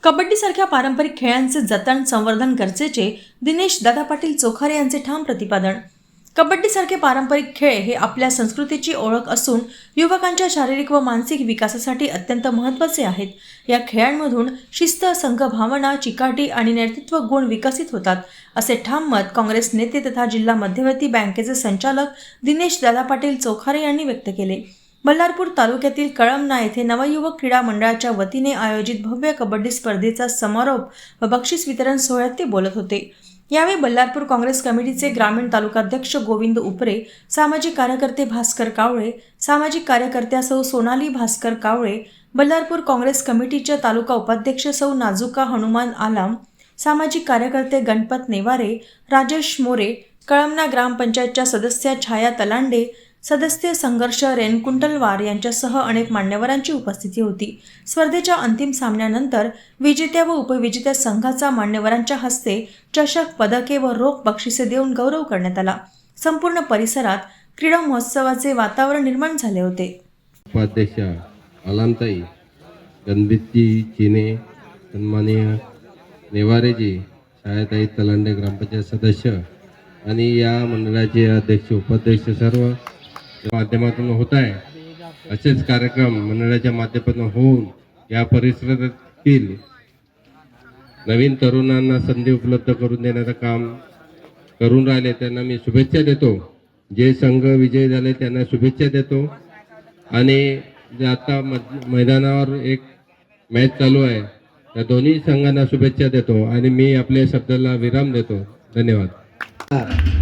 कबड्डीसारख्या पारंपरिक खेळांचे जतन संवर्धन गरजेचे दिनेश दादा पाटील चोखारे यांचे ठाम प्रतिपादन। कबड्डीसारखे पारंपरिक खेळ हे आपल्या संस्कृतीची ओळख असून युवकांच्या शारीरिक व मानसिक विकासासाठी अत्यंत महत्त्वाचे आहेत। या खेळांमधून शिस्त, संघभावना, चिकाटी आणि नेतृत्व गुण विकसित होतात, असे ठाम मत काँग्रेस नेते तथा जिल्हा मध्यवर्ती बँकेचे संचालक दिनेश दादा पाटील चोखारे यांनी व्यक्त केले। बल्लारपूर तालुक्यातील कळमना येथे नवयुवक क्रीडा मंडळाच्या वतीने आयोजित भव्य कबड्डी स्पर्धेचा समारोप व बक्षीस वितरण सोहळ्यात ते बोलत होते। यावेळी बल्लारपूर काँग्रेस कमिटीचे ग्रामीण तालुकाध्यक्ष गोविंद उपरे, सामाजिक कार्यकर्ते भास्कर कावळे, सामाजिक कार्यकर्त्या सौ सोनाली भास्कर कावळे, बल्लारपूर काँग्रेस कमिटीच्या तालुका उपाध्यक्ष सौ नाजुका हनुमान आलाम, सामाजिक कार्यकर्ते गणपत नेवारे, राजेश मोरे, कळमना ग्रामपंचायतच्या सदस्या छाया तलांडे, सदस्य संघर्ष रेणकुंटलवार यांच्यासह अनेक मान्यवरांची उपस्थिती होती। स्पर्धेच्या अंतिम सामन्यानंतर विजेत्या व उपविजेत्या संघाचा मान्यवरांच्या हस्ते चषक, पदके व रोख बक्षिसे देऊन गौरव करण्यात आला। संपूर्ण परिसरात क्रीडा महोत्सवाचे वातावरण निर्माण झाले होते। उपाध्यक्ष आलामताई, गणपतजी चिने, सन्माननीय नेवारेजी, छायाताई तलांडे ग्रामपंचायत सदस्य आणि या मंडळाचे अध्यक्ष उपाध्यक्ष सर्व माध्यमातून होत आहे। असेच कार्यक्रम मंडळाच्या माध्यमातून होऊन या परिसरातील नवीन तरुणांना संधी उपलब्ध करून देण्याचं काम करून राहिले, त्यांना मी शुभेच्छा देतो। जे संघ विजयी झाले त्यांना शुभेच्छा देतो आणि आता मैदानावर एक मॅच चालू आहे, त्या दोन्ही संघांना शुभेच्छा देतो आणि मी आपल्या शब्दाला विराम देतो। धन्यवाद।